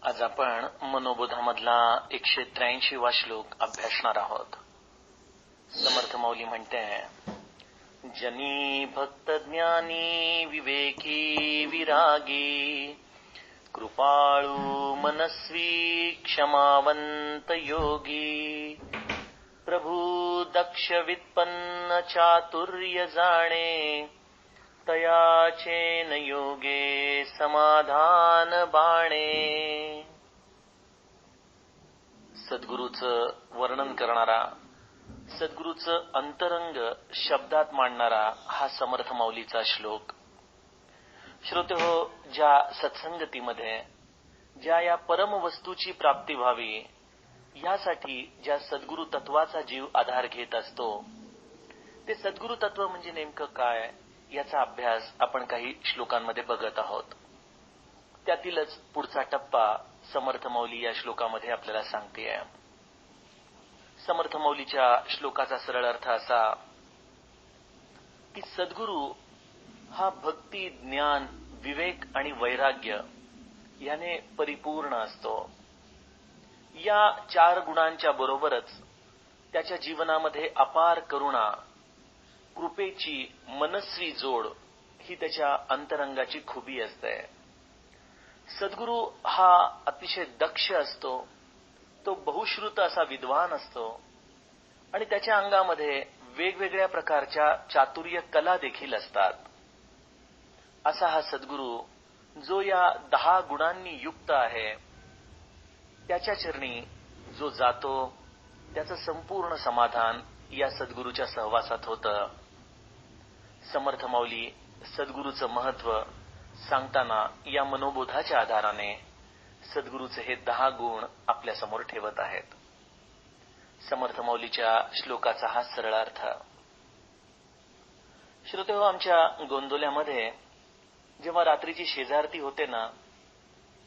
आज आपण मनोबोधामधला 183वा श्लोक अभ्यासणार आहोत. समर्थ माऊली म्हणते, जनी भक्त ज्ञानी विवेकी विरागी, कृपाळू मनस्वी क्षमावंत योगी, प्रभू दक्ष वित्पन्न चातुर्य जाणे, तयाचेन योगे समाधान बाणे. सद्गुरूचं वर्णन करणारा, सद्गुरूचं अंतरंग शब्दात मांडणारा हा समर्थ माऊलीचा श्लोक. श्रोतेहो, ज्या सत्संगतीमध्ये ज्या या परमवस्तूची प्राप्ती व्हावी यासाठी ज्या सद्गुरू तत्वाचा जीव आधार घेत असतो, ते सद्गुरू तत्व म्हणजे नेमकं काय याचा अभ्यास आपण काही श्लोकांमध्ये बघत आहोत. त्यातीलच पुढचा टप्पा समर्थ माऊली या श्लोकामध्ये आपल्याला सांगतेय. समर्थ माऊलीच्या श्लोकाचा सरळ अर्थ असा की सद्गुरू हा भक्ती, ज्ञान, विवेक आणि वैराग्य याने परिपूर्ण असतो. या 4 गुणांच्या बरोबरच त्याच्या जीवनामध्ये अपार करुणा, कृपेची मनस्वी जोड ही त्याच्या अंतरंगाची खुबी असते. सद्गुरू हा अतिशय दक्ष असतो, तो बहुश्रुत असा विद्वान असतो आणि त्याच्या अंगामध्ये वेगवेगळ्या प्रकारच्या चातुर्य कला देखील असतात. असा हा सद्गुरू जो या 10 गुणांनी युक्त आहे, त्याच्या चरणी जो जातो त्याचं संपूर्ण समाधान या सद्गुरूच्या सहवासात होतं. समर्थ माऊली सद्गुरूचं महत्व सांगताना या मनोबोधाच्या आधाराने सद्गुरूचे हे 10 गुण आपल्या समोर ठेवत आहेत. समर्थ माऊलीच्या श्लोकाचा हा सरळ अर्थ. श्रोतेहो, आमच्या गोंदोल्यामध्ये जेव्हा रात्रीची शेजारती होते ना,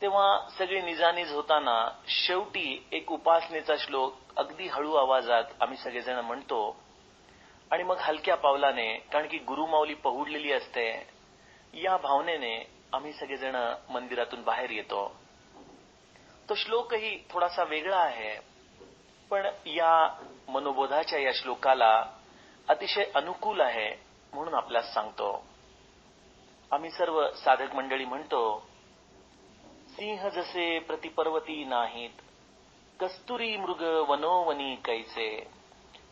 तेव्हा सगळी निजानीज होताना शेवटी एक उपासनेचा श्लोक अगदी हळू आवाजात आम्ही सगळेजण म्हणतो आणि मग हलक्या पावलाने, कारण की गुरुमाऊली पहुडलेली असते, या भावनेने आम्ही सगळेजण मंदिरातून बाहेर येतो. तो श्लोकही थोडासा वेगळा आहे, पण या मनोबोधाच्या या श्लोकाला अतिशय अनुकूल आहे म्हणून आपल्यास सांगतो. आम्ही सर्व साधक मंडळी म्हणतो, सिंह जसे प्रतिपर्वती नाहीत, कस्तुरी मृग वनोवनी कैसे,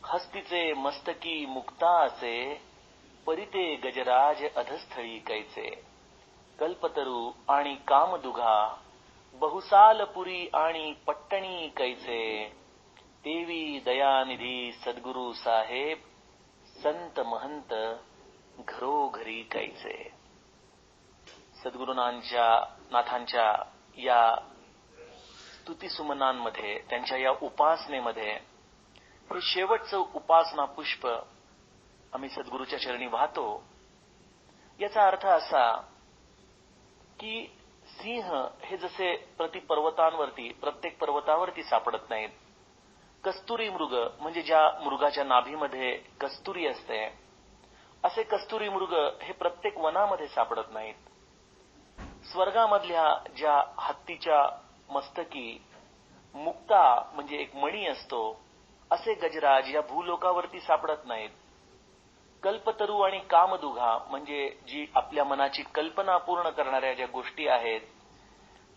हस्तीचे मस्तकी मुक्ता असे, परिते गजराज अधस्थळी कैसे, कल्पतरू आणि कामदुघा, बहुसालपुरी आणि पट्टणी कैसे, देवी दयानिधी सद्गुरू साहेब, संत महंत घरोघरी कैसे. सद्गुरुनाथांच्या या स्तुतिसुमनांमध्ये, त्यांच्या या उपासनेमध्ये हे शेवटचं उपासना पुष्प आम्ही सद्गुरूच्या चरणी वाहतो. याचा अर्थ असा की सिंह हे जसे प्रतिपर्वतांवरती, प्रत्येक पर्वतावरती सापडत नाहीत, कस्तुरी मृग म्हणजे ज्या मृगाच्या नाभीमध्ये कस्तुरी असते, असे कस्तुरी मृग हे प्रत्येक वनामध्ये सापडत नाहीत. स्वर्गामधल्या ज्या हत्तीच्या मस्तकी मुक्ता म्हणजे एक मणी असतो, असे गजराज या भूलोकावरती सापडत नाहीत. कल्पतरू आणि कामदुघा म्हणजे जी आपल्या मनाची कल्पना पूर्ण करणाऱ्या ज्या गोष्टी आहेत,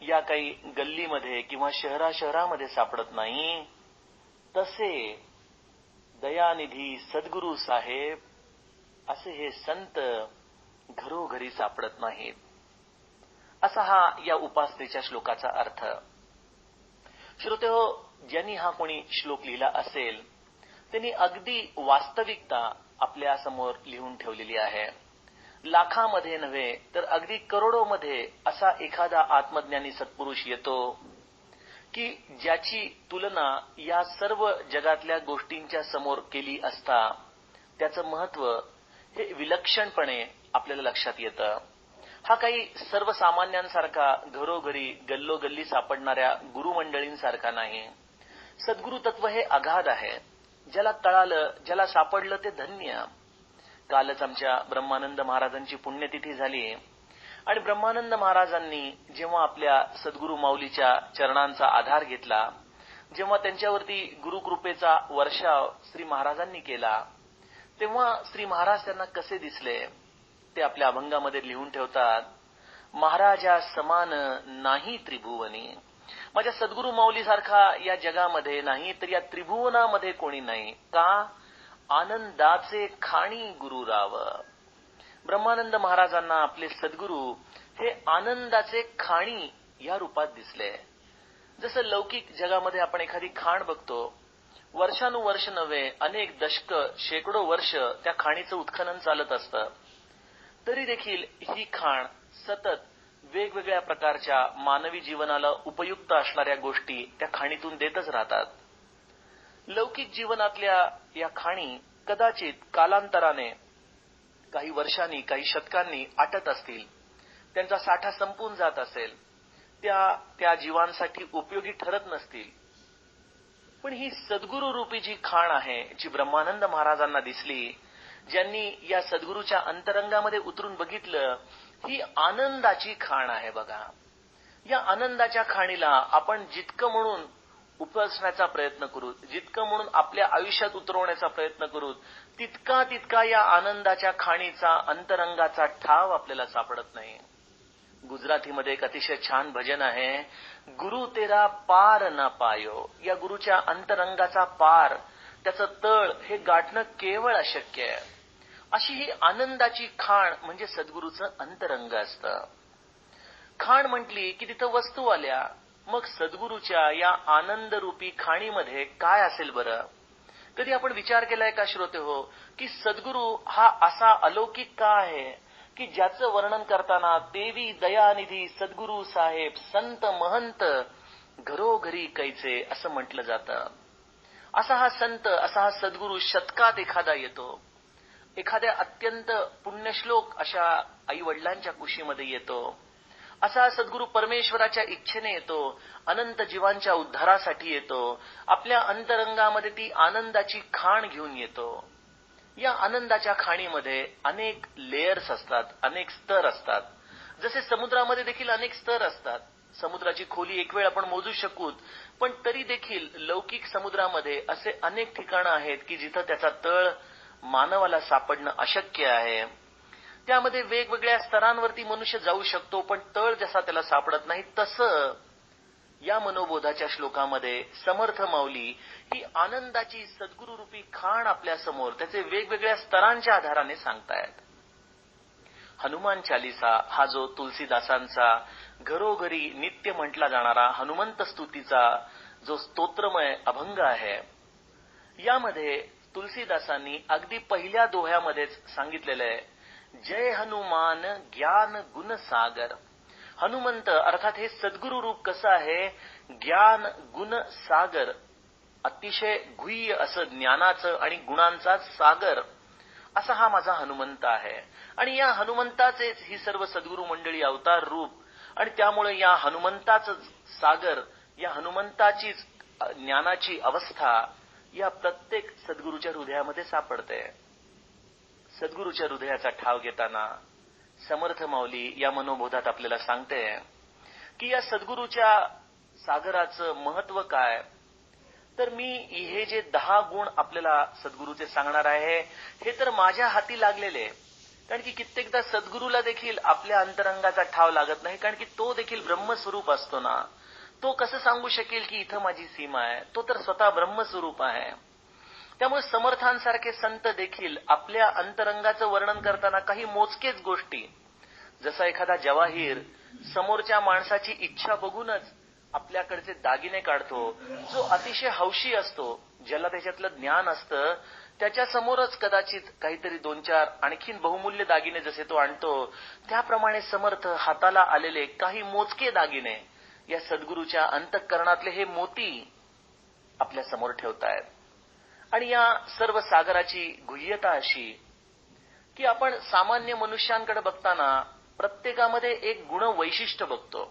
या काही गल्लीमध्ये किंवा शहरामध्ये सापडत नाही, तसे दयानिधी सद्गुरू साहेब असे हे संत घरोघरी सापडत नाहीत. असा हा या उपासनेच्या श्लोकाचा अर्थ. श्रोतेहो, ज्यांनी हा कोणी श्लोक लिहिला असेल त्यांनी अगदी वास्तविकता आपल्या समोर लिहून ठेवलेली आहे. लाखामध्ये नव्हे तर अगदी करोडोमध्ये असा एखादा आत्मज्ञानी सत्पुरुष येतो की ज्याची तुलना या सर्व जगातल्या गोष्टींच्या समोर केली असता त्याचं महत्व हे विलक्षणपणे आपल्याला लक्षात येतं. हा काही सर्वसामान्यांसारखा घरोघरी गल्लोगल्ली सापडणाऱ्या गुरुमंडळींसारखा नाही. सद्गुरू तत्व हे अगाध आहे. ज्याला कळालं, ज्याला सापडलं ते धन्य. कालच आमच्या ब्रह्मानंद महाराजांची पुण्यतिथी झाली आणि ब्रह्मानंद महाराजांनी जेव्हा आपल्या सद्गुरू माऊलीच्या चरणांचा आधार घेतला, जेव्हा त्यांच्यावरती गुरुकृपेचा वर्षाव श्री महाराजांनी केला, तेव्हा श्री महाराज त्यांना कसे दिसले ते आपल्या अभंगामध्ये लिहून ठेवतात. महाराजा समान नाही त्रिभुवनी. माझ्या सद्गुरू माऊलीसारखा या जगामध्ये नाही, तर या त्रिभुवनामध्ये कोणी नाही. का? आनंदाचे खाणी गुरुराव. ब्रह्मानंद महाराजांना आपले सद्गुरू हे आनंदाचे खाणी या रूपात दिसले. जसं लौकिक जगामध्ये आपण एखादी खाण बघतो, वर्षानुवर्ष नव्हे, अनेक दशक, शेकडो वर्ष त्या खाणीचं उत्खनन चालत असतं, तरी देखील ही खाण सतत वेगवेगळ्या प्रकारच्या मानवी जीवनाला उपयुक्त असणाऱ्या गोष्टी त्या खाणीतून देतच राहतात. लौकिक जीवनातल्या या खाणी कदाचित कालांतराने, काही वर्षांनी, काही शतकांनी आटत असतील, त्यांचा साठा संपून जात असेल, त्या जीवांसाठी उपयोगी ठरत नसतील. पण ही सद्गुरू रूपी जी खाण आहे, जी ब्रह्मानंद महाराजांना दिसली, ज्यांनी या सद्गुरूच्या अंतरंगामध्ये उतरून बघितलं, ही आनंदाची खाण आहे. बघा, या आनंदाच्या खाणीला आपण जितकं म्हणून उपसण्याचा प्रयत्न करू, जितकं म्हणून आपल्या आयुष्यात उतरवण्याचा प्रयत्न करू, तितका या आनंदाच्या खाणीचा, अंतरंगाचा ठाव आपल्याला सापडत नाही. गुजरातीमध्ये एक अतिशय छान भजन आहे, गुरु तेरा पार ना पायो. या गुरुच्या अंतरंगाचा पार, त्याचं तळ हे गाठणं केवळ अशक्य आहे. अशी ही आनंदाची खाण म्हणजे सद्गुरूचं अंतरंग असतं. खाण म्हटली की तिथं वस्तू आल्या, मग सद्गुरूच्या या आनंदरूपी खाणीमध्ये काय असेल बरं? कधी आपण विचार केलाय का श्रोते हो, की सद्गुरू हा असा अलौकिक का आहे की ज्याचं वर्णन करताना देवी दयानिधी सद्गुरू साहेब संत महंत घरोघरी कैचे असं म्हटलं जातं. असा हा संत, असा हा सद्गुरू शतकात एखादा येतो, एखाद्या अत्यंत पुण्यश्लोक अशा आई वडिलांच्या कुशीमध्ये येतो. असा सद्गुरू परमेश्वराच्या इच्छेने येतो, अनंत जीवांच्या उद्धारासाठी येतो. आपल्या अंतरंगामध्ये ती आनंदाची खाण घेऊन येतो. या आनंदाच्या खाणीमध्ये अनेक लेयर्स असतात, अनेक स्तर असतात. जसे समुद्रामध्ये देखील अनेक स्तर असतात. समुद्राची खोली एक वेळ आपण मोजू शकू, पण तरी देखील लौकिक समुद्रामध्ये असे अनेक ठिकाणं आहेत की जिथं त्याचा तळ मानवाला सापडणं अशक्य आहे. त्यामध्ये वेगवेगळ्या स्तरांवरती मनुष्य जाऊ शकतो, पण तळ जसा त्याला सापडत नाही, तसं या मनोबोधाच्या श्लोकामध्ये समर्थ माऊली ही आनंदाची सद्गुरूरूपी खाण आपल्या समोर त्याचे वेगवेगळ्या स्तरांच्या आधाराने सांगतायत. हनुमान चालीसा हा जो तुलसीदासांचा घरोघरी नित्य म्हटला जाणारा हनुमंत स्तुतीचा जो स्तोत्रमय अभंग आहे, यामध्ये तुलसीदासांनी अगदी पहिल्या दोह्यामध्येच सांगितलेलं आहे, जय हनुमान ज्ञान गुण सागर. हनुमंत अर्थात हे सद्गुरू रूप कसं आहे, ज्ञान गुण सागर, अतिशय गुह्य असं ज्ञानाचं आणि गुणांचा सागर असा हा माझा हनुमंत आहे. आणि या हनुमंताचेच ही सर्व सद्गुरू मंडळी अवतार रूप, आणि त्यामुळे या हनुमंताचं सागर, या हनुमंताचीच ज्ञानाची अवस्था या प्रत्येक सद्गुरूच्या हृदयामध्ये सापडते. सद्गुरूच्या हृदयाचा ठाव घेताना समर्थ माऊली या मनोबोधात आपल्याला सांगते की या सद्गुरूच्या सागराचं महत्व काय. तर मी हे जे 10 गुण आपल्याला सद्गुरूचे सांगणार आहे, हे तर माझ्या हाती लागलेले, कारण की कित्येकदा सद्गुरूला देखील आपल्या अंतरंगाचा ठाव लागत नाही, कारण की तो देखील ब्रह्मस्वरूप असतो ना. तो कसं सांगू शकेल की इथं माझी सीमा आहे? तो तर स्वतः ब्रह्मस्वरूप आहे. त्यामुळे समर्थांसारखे संत देखील आपल्या अंतरंगाचं वर्णन करताना काही मोजकेच गोष्टी, जसा एखादा जवाहीर समोरच्या माणसाची इच्छा बघूनच आपल्याकडचे दागिने काढतो, जो अतिशय हौशी असतो, ज्याला त्याच्यातलं ज्ञान असतं, त्याच्या समोरच कदाचित काहीतरी 2-4 आणखीन बहुमूल्य दागिने जसे तो आणतो, त्याप्रमाणे समर्थ हाताला आलेले काही मोजके दागिने या सद्गुरूच्या अंतःकरणातले हे मोती आपल्या समोर ठेवतायत. आणि या सर्व सागराची गुह्यता अशी की आपण सामान्य मनुष्यांकडे बघताना प्रत्येकामध्ये एक गुण वैशिष्ट्य बघतो,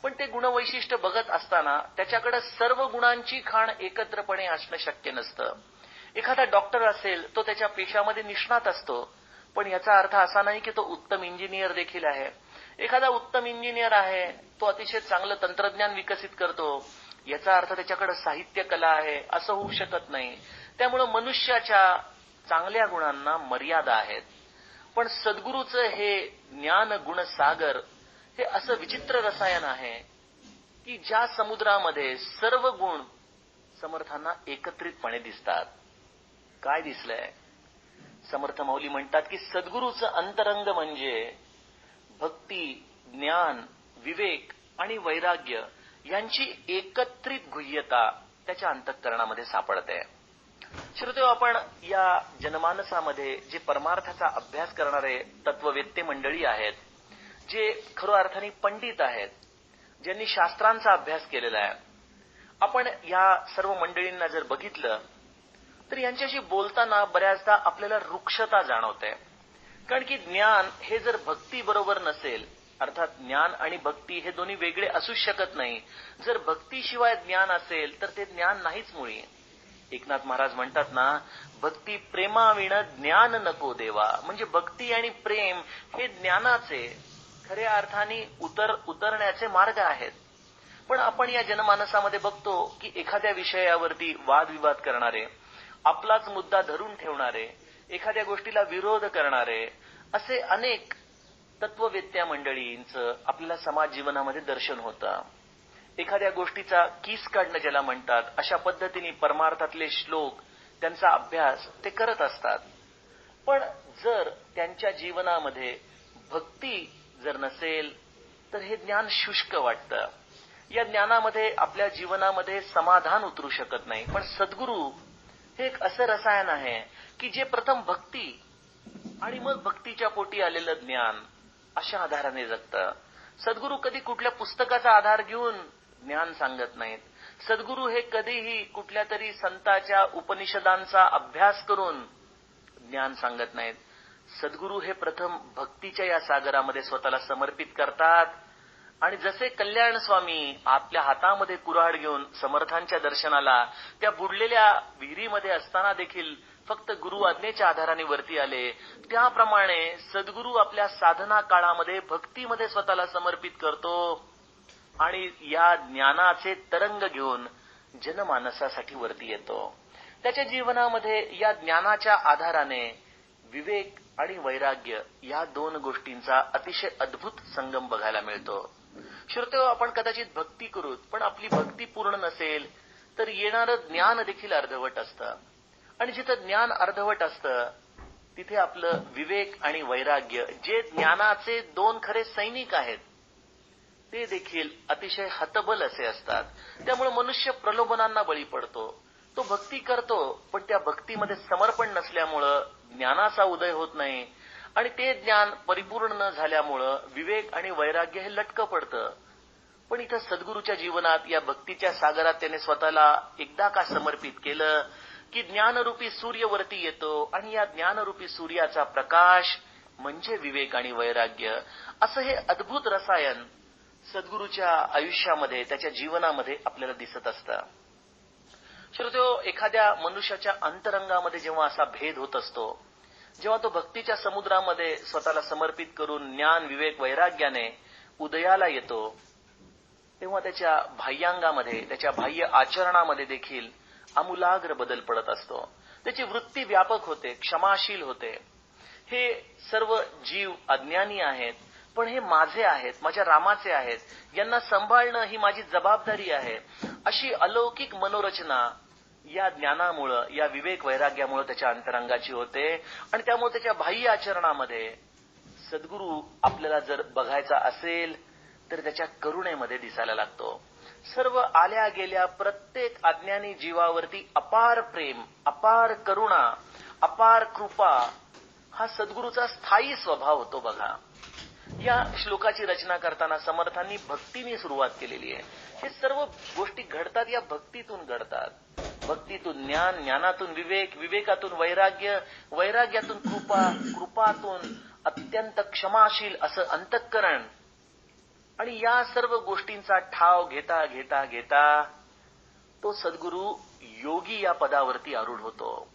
पण ते गुण वैशिष्ट्य बघत असताना त्याच्याकडे सर्व गुणांची खाण एकत्रपणे असणं शक्य नसतं. एखादा डॉक्टर असेल, तो त्याच्या पेशामध्ये निष्णात असतो, पण याचा अर्थ असा नाही की तो उत्तम इंजिनियर देखील आहे. एखादा उत्तम इंजिनियर आहे, तो अतिशय चांगलं तंत्रज्ञान विकसित करतो, याचा अर्थ त्याच्याकडे साहित्य कला आहे असं होऊ शकत नाही. त्यामुळे मनुष्याच्या चांगल्या गुणांना मर्यादा आहेत. पण सद्गुरूचं हे ज्ञान गुण सागर हे असं विचित्र रसायन आहे की ज्या समुद्रामध्ये सर्व गुण समर्थांना एकत्रितपणे दिसतात. काय दिसलंय? समर्थ माऊली म्हणतात की सद्गुरूचं अंतरंग म्हणजे भक्ती, ज्ञान, विवेक आणि वैराग्य यांची एकत्रित गुह्यता त्याच्या अंतःकरणामध्ये सापडते. श्रोतेहो, आपण या जनमानसामध्ये जे परमार्थाचा अभ्यास करणारे तत्ववेत्ते मंडळी आहेत, जे खऱ्या अर्थाने पंडित आहेत, ज्यांनी शास्त्रांचा अभ्यास केलेला आहे, आपण या सर्व मंडळींना जर बघितलं तर यांच्याशी बोलताना बऱ्याचदा आपल्याला रुक्षता जाणवते. कारण की ज्ञान हे जर भक्ती बरोबर नसेल, अर्थात ज्ञान आणि भक्ती हे दोन्ही वेगळे असू शकत नाही. जर भक्तीशिवाय ज्ञान असेल तर ते ज्ञान नाहीच मुळी. एकनाथ महाराज म्हणतात ना, भक्ती प्रेमाविण ज्ञान नको देवा. म्हणजे भक्ती आणि प्रेम हे ज्ञानाचे खऱ्या अर्थाने उतरण्याचे मार्ग आहेत. पण आपण या जनमानसामध्ये बघतो की एखाद्या विषयावरती वादविवाद करणारे, आपलाच मुद्दा धरून ठेवणारे, एखाद्या गोष्टीला विरोध करणारे असे अनेक तत्ववेत्या मंडळींचं आपल्याला समाज जीवनामध्ये दर्शन होतं. एखाद्या गोष्टीचा कीस काढणं ज्याला म्हणतात, अशा पद्धतीने परमार्थातले श्लोक, त्यांचा अभ्यास ते करत असतात. पण जर त्यांच्या जीवनामध्ये भक्ती जर नसेल तर हे ज्ञान शुष्क वाटतं. या ज्ञानामध्ये आपल्या जीवनामध्ये समाधान उतरू शकत नाही. पण सद्गुरू हे एक असं रसायन आहे की जे प्रथम भक्ती आणि मग भक्तीच्या पोटी आलेलं ज्ञान अशा आधाराने जगतं. सद्गुरू कधी कुठल्या पुस्तकाचा आधार घेऊन ज्ञान सांगत नाहीत. सद्गुरू हे कधीही कुठल्या तरी संताच्या उपनिषदांचा अभ्यास करून ज्ञान सांगत नाहीत. सद्गुरू हे प्रथम भक्तीच्या या सागरामध्ये स्वतःला समर्पित करतात. आणि जसे कल्याण स्वामी आपल्या हातामध्ये कुऱ्हाड घेऊन समर्थांच्या दर्शनाला त्या बुडलेल्या विहिरीमध्ये असताना देखील फक्त गुरु आज्ञेच्या आधाराने वरती आले, त्याप्रमाणे सद्गुरू आपल्या साधना काळामध्ये भक्तीमध्ये स्वतःला समर्पित करतो आणि या ज्ञानाचे तरंग घेऊन जनमानसासाठी वरती येतो. त्याच्या जीवनामध्ये या ज्ञानाच्या आधाराने विवेक आणि वैराग्य या दोन गोष्टींचा अतिशय अद्भुत संगम बघायला मिळतो. श्रोतेहो, आपण कदाचित भक्ती करूत, पण आपली भक्ती पूर्ण नसेल तर येणारं ज्ञान देखील अर्धवट असतं. आणि जिथं ज्ञान अर्धवट असतं तिथे आपलं विवेक आणि वैराग्य, जे ज्ञानाचे दोन खरे सैनिक आहेत, ते देखील अतिशय हतबल असे असतात. त्यामुळे मनुष्य प्रलोभनांना बळी पडतो. तो भक्ती करतो, पण त्या भक्तीमध्ये समर्पण नसल्यामुळं ज्ञानाचा उदय होत नाही आणि ते ज्ञान परिपूर्ण न झाल्यामुळं विवेक आणि वैराग्य हे लटकं पडतं. पण इथं सद्गुरूच्या जीवनात या भक्तीच्या सागरात त्याने स्वतःला एकदा का समर्पित केलं की ज्ञानरूपी सूर्यवरती येतो आणि या ज्ञानरूपी सूर्याचा प्रकाश म्हणजे विवेक आणि वैराग्य. असं हे अद्भुत रसायन सद्गुरूच्या आयुष्यामध्ये, त्याच्या जीवनामध्ये आपल्याला दिसत असतं. श्रोतेहो, एखाद्या मनुष्याच्या अंतरंगामध्ये जेव्हा असा भेद होत असतो, जेव्हा तो भक्तीच्या समुद्रामध्ये स्वतःला समर्पित करून ज्ञान, विवेक, वैराग्याने उदयाला येतो, तेव्हा त्याच्या बाह्यांगामध्ये, त्याच्या बाह्य आचरणामध्ये देखील आमूलाग्र बदल पडत असतो. त्याची वृत्ती व्यापक होते, क्षमाशील होते. हे सर्व जीव अज्ञानी आहेत, पण हे माझे आहेत, माझ्या रामाचे आहेत, यांना सांभाळणं ही माझी जबाबदारी आहे, अशी अलौकिक मनोरचना या ज्ञानामुळं, या विवेक वैराग्यामुळे त्याच्या अंतरंगाची होते. आणि त्यामुळे त्याच्या बाह्य आचरणामध्ये सद्गुरू आपल्याला जर बघायचा असेल तर त्याच्या करुणेमध्ये दिसायला लागतो. सर्व आल्या गेल्या प्रत्येक अज्ञानी जीवावरती अपार प्रेम, अपार करुणा, अपार कृपा हा सद्गुरूचा स्थायी स्वभाव होतो. बघा, या श्लोकाची रचना करताना समर्थांनी भक्तीने सुरुवात केलेली आहे. हे सर्व गोष्टी घडतात या भक्तीतून घडतात. भक्तीतून ज्ञान, ज्ञानातून विवेक, विवेकातून वैराग्य, वैराग्यातून कृपा, कृपातून अत्यंत क्षमाशील असं अंतःकरण. आणि या सर्व गोष्टींचा ठाव घेता घेता घेता तो सद्गुरू योगी या पदावरती आरूढ होतो.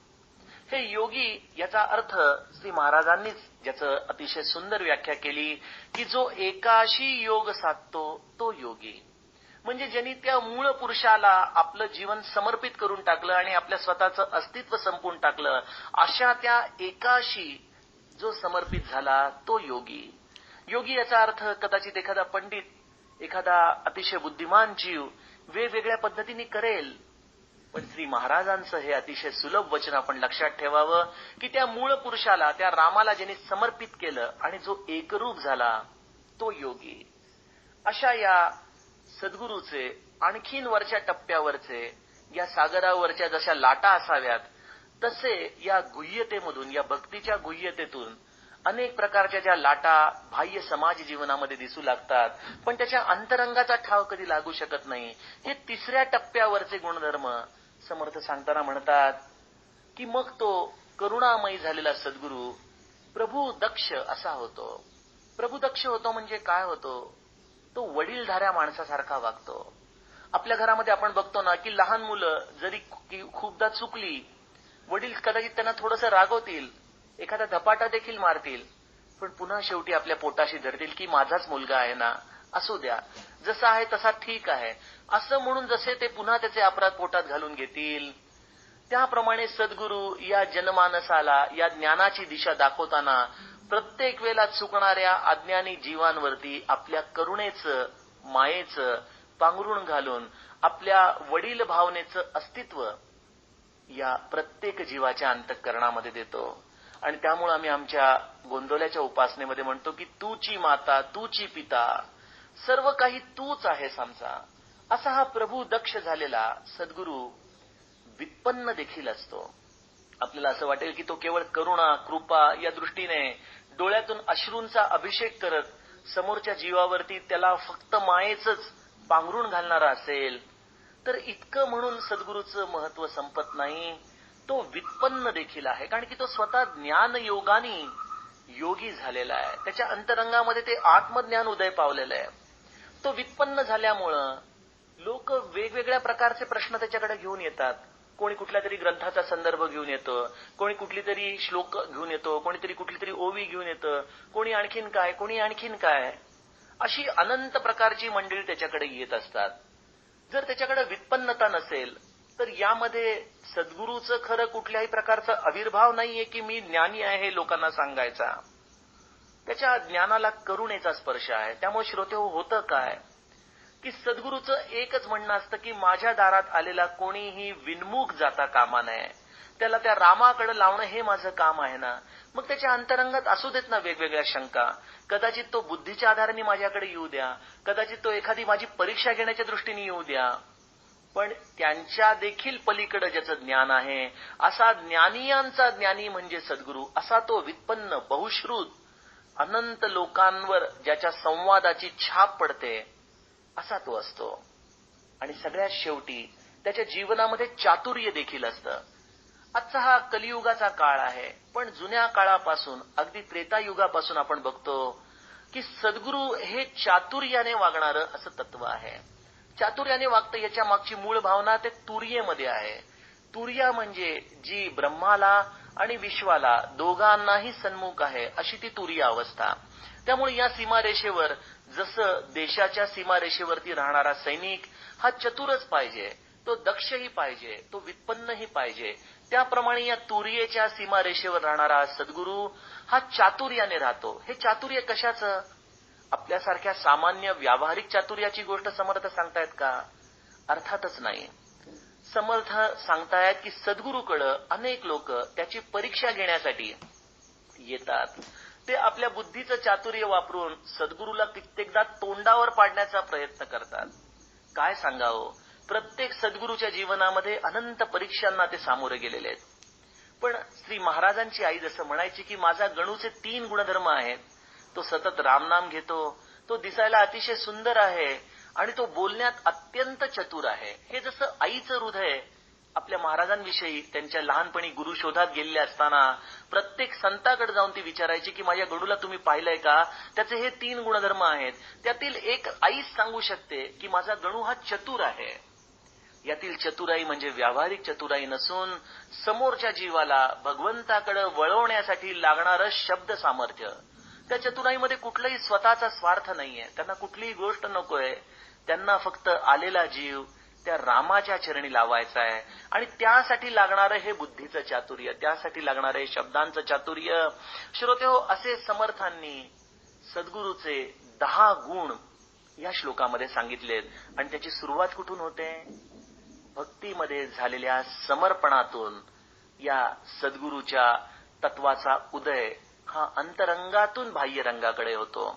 हे योगी याचा अर्थ श्री महाराजांनीच ज्याचं अतिशय सुंदर व्याख्या केली की जो एकाशी योग साधतो तो योगी. म्हणजे ज्यांनी त्या मूळ पुरुषाला आपलं जीवन समर्पित करून टाकलं आणि आपल्या स्वतःचं अस्तित्व संपवून टाकलं, अशा त्या एकाशी जो समर्पित झाला तो योगी. योगी याचा अर्थ कदाचित एखादा पंडित, एखादा अतिशय बुद्धिमान जीव वेगवेगळ्या पद्धतीने करेल, पण श्री महाराजांचं हे अतिशय सुलभ वचन आपण लक्षात ठेवावं की त्या मूळ पुरुषाला, त्या रामाला ज्यांनी समर्पित केलं आणि जो एकरूप झाला तो योगी. अशा या सद्गुरूचे आणखीन वरच्या टप्प्यावरचे, या सागरावरच्या जशा लाटा असाव्यात तसे या गुह्यतेमधून, या भक्तीच्या गुह्यतेतून अनेक प्रकारच्या ज्या लाटा बाह्य समाज जीवनामध्ये दिसू लागतात, पण त्याच्या अंतरंगाचा ठाव कधी लागू शकत नाही. हे तिसऱ्या टप्प्यावरचे गुणधर्म समर्थ सांगताना म्हणतात की मग तो करुणामयी झालेला सद्गुरू प्रभू दक्ष असा होतो. प्रभू दक्ष होतो म्हणजे काय होतो? तो वडीलधाऱ्या माणसासारखा वागतो. आपल्या घरामध्ये आपण बघतो ना की लहान मुलं जरी खूपदा चुकली, वडील कदाचित त्यांना थोडंसं रागवतील, एखादा धपाटा देखील मारतील, पण पुन्हा शेवटी आपल्या पोटाशी धरतील की माझाच मुलगा आहे ना, असू द्या, जसा आहे तसा ठीक आहे असं म्हणून जसे ते पुन्हा त्याचे अपराध पोटात घालून घेतील, त्याप्रमाणे सद्गुरू या जनमानसाला या ज्ञानाची दिशा दाखवताना प्रत्येक वेळेला चुकणाऱ्या अज्ञानी जीवांवरती आपल्या करुणेचं, मायेचं पांघरुण घालून आपल्या वडील भावनेचं अस्तित्व या प्रत्येक जीवाच्या अंतःकरणामध्ये देतो. आणि त्यामुळे आम्ही आमच्या गोंदवल्याच्या उपासनेमध्ये म्हणतो की तूची माता, तूची पिता, सर्व काही तूच आहेस आमचा. असा हा प्रभू दक्ष झालेला सद्गुरू व्युत्पन्न देखील असतो. आपल्याला असं वाटेल की तो केवळ करुणा, कृपा या दृष्टीने डोळ्यातून अश्रूंचा अभिषेक करत समोरच्या जीवावरती त्याला फक्त मायेचंच पांघरुण घालणारा असेल, तर इतकं म्हणून सद्गुरूचं महत्व संपत नाही. तो व्युत्पन्न देखील आहे, कारण की तो स्वतः ज्ञान योगानी योगी झालेला आहे. त्याच्या अंतरंगामध्ये ते आत्मज्ञान उदय पावलेलं आहे. तो व्युत्पन्न झाल्यामुळं लोक वेगवेगळ्या प्रकारचे प्रश्न त्याच्याकडे घेऊन येतात. कोणी कुठल्या तरी ग्रंथाचा संदर्भ घेऊन येतं, कोणी कुठली तरी श्लोक घेऊन येतो, कोणीतरी कुठली तरी ओवी घेऊन येतं, कोणी आणखीन काय, कोणी आणखीन काय, अशी अनंत प्रकारची मंडळी त्याच्याकडे येत असतात. जर त्याच्याकडे व्युत्पन्नता नसेल तर यामध्ये सद्गुरूचं खरं कुठल्याही प्रकारचा आविर्भाव नाहीये की मी ज्ञानी आहे हे लोकांना सांगायचा. त्याच्या ज्ञानाला करुणेचा स्पर्श आहे. त्यामुळे श्रोतेहो होतं काय की सद्गुरूचं एकच म्हणणं असतं की माझ्या दारात आलेला कोणीही विनमुख जाता कामा नये, त्याला त्या रामाकडे लावणं हे माझं काम आहे ना. मग त्याच्या अंतरंगात असू देत ना वेगवेगळ्या शंका, कदाचित तो बुद्धीच्या आधाराने माझ्याकडे येऊ द्या, कदाचित तो एखादी माझी परीक्षा घेण्याच्या दृष्टीने येऊ द्या, पण त्यांच्या देखील पलीकडे ज्याचं ज्ञान आहे, असा ज्ञानियांचा ज्ञानी म्हणजे सद्गुरू, असा तो व्युत्पन्न बहुश्रुत अनंत लोकांवर ज्याच्या संवादाची छाप पडते असा तो असतो. आणि सगळ्यात शेवटी त्याच्या जीवनामध्ये चातुर्य देखील असतं. आजचा हा कलियुगाचा काळ आहे, पण जुन्या काळापासून अगदी त्रेतायुगापासून आपण बघतो की सद्गुरू हे चातुर्याने वागणारं असं तत्व आहे. चातुर्याने वागतं याच्या मागची मूळ भावना ते तुर्येमध्ये आहे. तुर्या म्हणजे जी ब्रह्माला आणि विश्वाला दोघांनाही सन्मुख आहे अशी ती तुर्य अवस्था. त्यामुळे या सीमारेषेवर जसं देशाच्या सीमारेषेवरती राहणारा सैनिक हा चतुरच पाहिजे, तो दक्षही पाहिजे, तो व्युत्पन्नही पाहिजे, त्याप्रमाणे या तुर्येच्या सीमारेषेवर राहणारा सद्गुरू हा चातुर्याने राहतो. हे चातुर्य कशाचं? आपल्यासारख्या सामान्य व्यावहारिक चातुर्याची गोष्ट समर्थ सांगतायत का? अर्थातच नाही. समर्थ सांगतायत की सद्गुरूकडं अनेक लोक त्याची परीक्षा घेण्यासाठी येतात. ते आपल्या बुद्धीचं चातुर्य वापरून सद्गुरूला कित्येकदा तोंडावर पाडण्याचा प्रयत्न करतात. काय सांगावं, प्रत्येक सद्गुरूच्या जीवनामध्ये अनंत परीक्षांना ते सामोरे गेलेले आहेत. पण श्री महाराजांची आई जसं म्हणायची की माझा गणूचे 3 गुणधर्म आहेत. तो सतत रामनाम घेतो, तो दिसायला अतिशय सुंदर आहे आणि तो बोलण्यात अत्यंत चतुर आहे. हे जसं आईचं हृदय आपल्या महाराजांविषयी त्यांच्या लहानपणी गुरुशोधात गेलेले असताना प्रत्येक संताकडे जाऊन ती विचारायची की माझ्या गणूला तुम्ही पाहिलंय का, त्याचे हे 3 गुणधर्म आहेत. त्यातील एक आईच सांगू शकते की माझा गणू हा चतुर आहे. यातील चतुराई म्हणजे व्यावहारिक चतुराई नसून समोरच्या जीवाला भगवंताकडे वळवण्यासाठी लागणारं शब्द सामर्थ्य. त्या चतुराईमध्ये कुठलाही स्वतःचा स्वार्थ नाहीये, त्यांना कुठलीही गोष्ट नकोय. त्यांना फक्त आलेला जीव त्या रामाच्या चरणी लावायचा आहे आणि त्यासाठी लागणारं हे बुद्धीचं चातुर्य, त्यासाठी लागणारं हे शब्दांचं चातुर्य. श्रोतेहो, असे समर्थांनी सद्गुरूचे 10 गुण या श्लोकामध्ये सांगितलेत. आणि त्याची सुरुवात कुठून होते? भक्तीमध्ये झालेल्या समर्पणातून. या सद्गुरूच्या तत्वाचा उदय हा अंतरंगातून बाह्यरंगाकडे होतो.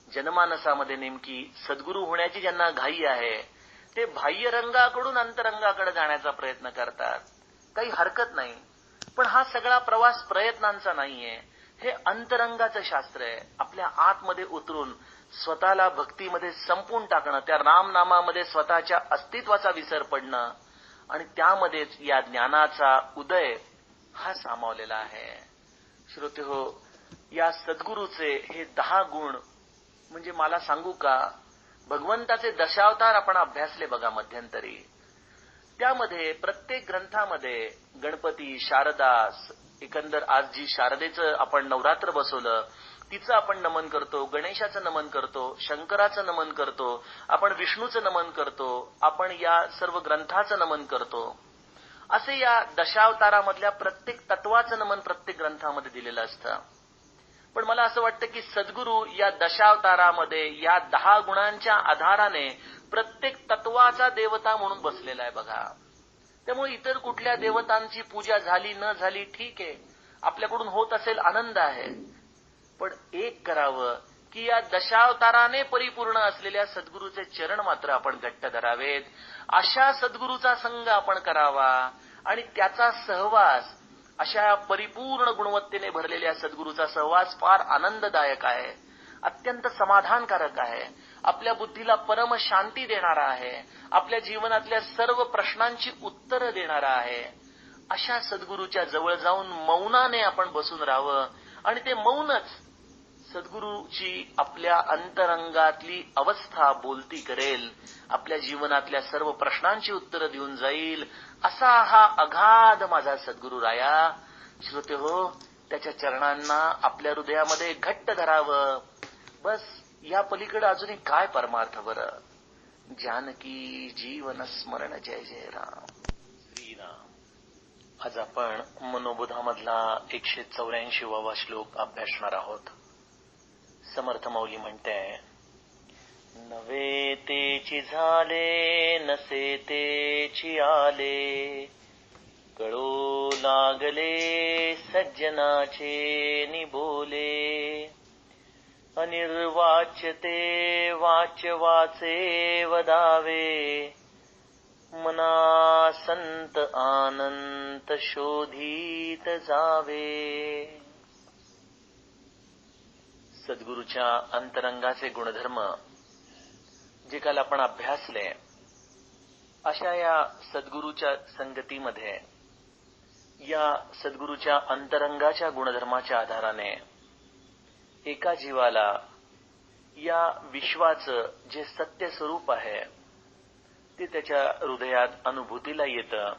जनमानसामध्ये नेमकी सद्गुरू होण्याची ज्यांना घाई आहे ते बाह्यरंगाकडून अंतरंगाकडे जाण्याचा प्रयत्न करतात. काही हरकत नाही, पण हा सगळा प्रवास प्रयत्नांचा नाहीये. हे अंतरंगाचं शास्त्र आहे. आपल्या आतमध्ये उतरून स्वतःला भक्तीमध्ये संपून टाकणं, त्या रामनामामध्ये स्वतःच्या अस्तित्वाचा विसर पडणं आणि त्यामध्येच या ज्ञानाचा उदय हा सामावलेला आहे. श्रोतेहो, या सद्गुरूचे हे 10 गुण म्हणजे मला सांगू का, भगवंताचे दशावतार आपण अभ्यासले बघा मध्यंतरी. त्यामध्ये प्रत्येक ग्रंथामध्ये गणपती, शारदा, एकंदर आज जी शारदेचं आपण नवरात्र बसवलं तिचं आपण नमन करतो, गणेशाचं नमन करतो, शंकराचं नमन करतो, आपण विष्णूचं नमन करतो, आपण या सर्व ग्रंथाचं नमन करतो. असे या दशावतारामधल्या प्रत्येक तत्वाचं नमन प्रत्येक ग्रंथामध्ये दिलेलं असतं. पण मला असं वाटतं की सद्गुरू या दशावतारामध्ये या 10 गुणांच्या आधाराने प्रत्येक तत्वाचा देवता म्हणून बसलेला आहे बघा. त्यामुळे इतर कुठल्या देवतांची पूजा झाली न झाली ठीक आहे, आपल्याकडून होत असेल आनंद आहे, पण एक करावं की या दशावताराने परिपूर्ण असलेल्या सद्गुरूचे चरण मात्र आपण घट्ट धरावेत. अशा सद्गुरूचा संग आपण करावा आणि त्याचा सहवास, अशा परिपूर्ण गुणवत्तेने भरलेल्या सद्गुरूचा सहवास फार आनंददायक आहे, अत्यंत समाधानकारक आहे, आपल्या बुद्धीला परम शांती देणारा आहे, आपल्या जीवनातल्या सर्व प्रश्नांची उत्तरं देणारा आहे. अशा सद्गुरूच्या जवळ जाऊन मौनाने आपण बसून राहावं आणि ते मौनच सद्गुरूची आपल्या अंतरंगातली अवस्था बोलती करेल, आपल्या जीवनातल्या सर्व प्रश्नांची उत्तरं देऊन जाईल. असा हा अगाध माझा सद्गुरू राया. श्रोतेहो, त्याच्या चरणांना आपल्या हृदयामध्ये घट्ट धरावं. बस या पलीकडे अजूनही काय परमार्थ बरं. जानकी जीवन स्मरण, जय जय राम, श्रीराम. आज आपण मनोबोधामधला 184वा श्लोक अभ्यासणार आहोत. समर्थ माऊली म्हणते, नवे तेची झाले नसे तेची आले, कळो लागले सज्जनाचे निबोले, अनिर्वाच्य ते वाच्य वाचे वदावे, मना संत आनंत शोधित जावे. सद्गुरूच्या अंतरंगाचे गुणधर्म जे काल आपण अभ्यासले, अशा या सद्गुरूच्या संगतीमध्ये या सद्गुरूच्या अंतरंगाच्या गुणधर्माच्या आधाराने एका जीवाला या विश्वाचं जे सत्य स्वरूप आहे ते त्याच्या हृदयात अनुभूतीला येतं.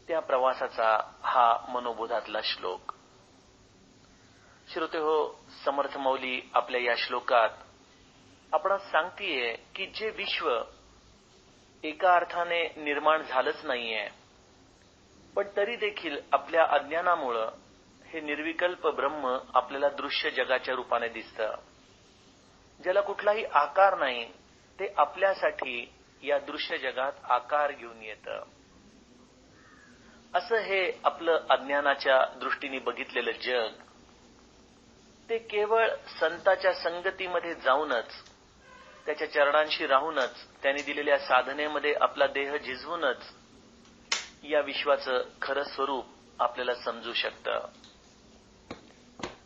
त्या प्रवासाचा हा मनोबोधातला श्लोक. श्रोतेहो, समर्थ माऊली आपल्या या श्लोकात आपण सांगतीये की जे विश्व एका अर्थाने निर्माण झालंच नाहीये, पण तरी देखील आपल्या अज्ञानामुळं हे निर्विकल्प ब्रह्म आपल्याला दृश्य जगाच्या रूपाने दिसतं. ज्याला कुठलाही आकार नाही ते आपल्यासाठी या दृश्य जगात आकार घेऊन येतं. असं हे आपलं अज्ञानाच्या दृष्टीने बघितलेलं जग ते केवळ संताच्या संगतीमध्ये जाऊनच, त्याच्या चरणांशी राहूनच, त्यांनी दिलेल्या साधनेमध्ये आपला देह झिजवूनच या विश्वाचं खरं स्वरूप आपल्याला समजू शकतं.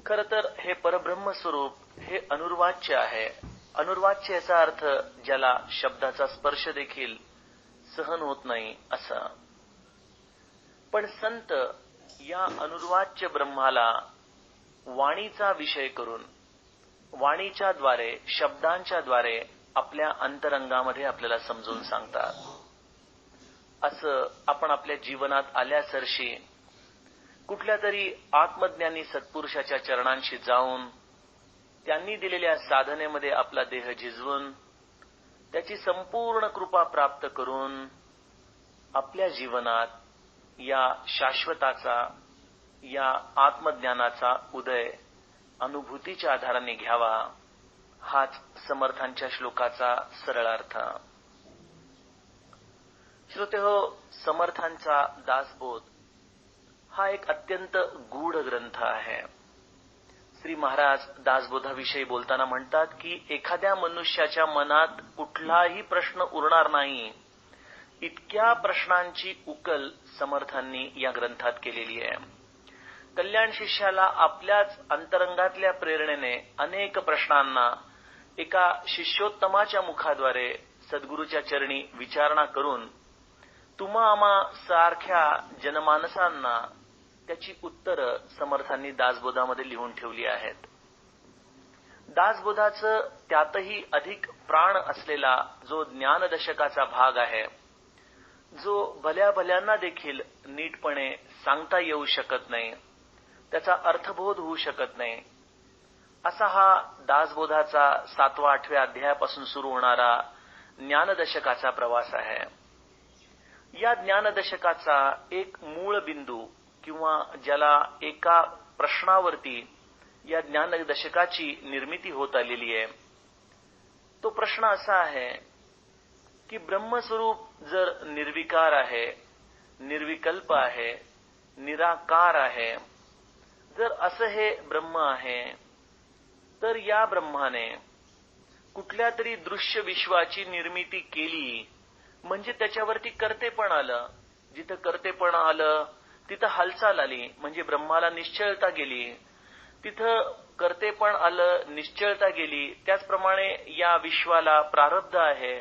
खरं तर हे परब्रह्म स्वरूप हे अनुर्वाच्य आहे. अनुर्वाच्य याचा अर्थ ज्याला शब्दाचा स्पर्श देखील सहन होत नाही असं. पण संत या अनुर्वाच्य ब्रह्माला वाणीचा विषय करून, वाणीच्या द्वारे, शब्दांच्या द्वारे आपल्या अंतरंगामध्ये आपल्याला समजून सांगतात. असं आपण आपल्या जीवनात आल्यासरशी कुठल्या तरी आत्मज्ञानी सत्पुरुषाच्या चरणांशी जाऊन त्यांनी दिलेल्या साधनेमध्ये आपला देह झिजवून त्याची संपूर्ण कृपा प्राप्त करून आपल्या जीवनात या शाश्वताचा, या आत्मज्ञानाचा उदय अनुभूतीच्या आधाराने घ्यावा, हाच समर्थांच्या श्लोकाचा सरळ अर्थ. श्रोतेहो, समर्थांचा दासबोध हा एक अत्यंत गूढ ग्रंथ आहे. श्री महाराज दासबोधाविषयी बोलताना म्हणतात की एखाद्या मनुष्याच्या मनात कुठलाही प्रश्न उरणार नाही, इतक्या प्रश्नांची उकल समर्थांनी या ग्रंथात केलेली आहे. कल्याण शिष्याला आपल्याच अंतरंगातल्या प्रेरणेने अनेक प्रश्नांना एका शिष्योत्तमाच्या मुखाद्वारे सद्गुरूच्या चरणी विचारणा करून तुम्हा आम्हा सारख्या जनमानसांना त्याची उत्तरं समर्थांनी दासबोधामध्ये लिहून ठेवली आहेत. दासबोधाचं त्यातही अधिक प्राण असलेला जो ज्ञानदशकाचा भाग आहे, जो भल्या भल्यांना देखील नीटपणे सांगता येऊ शकत नाही, त्याचा अर्थबोध होऊ शकत नाही, असा हा दासबोधाचा 7व्या-8व्या अध्यायापासून सुरू होणारा ज्ञानदशकाचा प्रवास आहे. या ज्ञानदशकाचा एक मूळ बिंदू किंवा ज्याला एका प्रश्नावरती या ज्ञानदशकाची निर्मिती होत आलेली आहे, तो प्रश्न असा आहे की ब्रह्मस्वरूप जर निर्विकार आहे, निर्विकल्प आहे, निराकार आहे, जर असं हे ब्रह्म आहे, तर या ब्रह्माने कुठल्या तरी दृश्य विश्वाची निर्मिती केली म्हणजे त्याच्यावरती कर्तेपण आलं. जिथं कर्तेपण आलं तिथं हालचाल आली म्हणजे ब्रह्माला निश्चलता गेली. तिथं कर्तेपण आलं, निश्चलता गेली, त्याचप्रमाणे या विश्वाला प्रारब्ध आहे,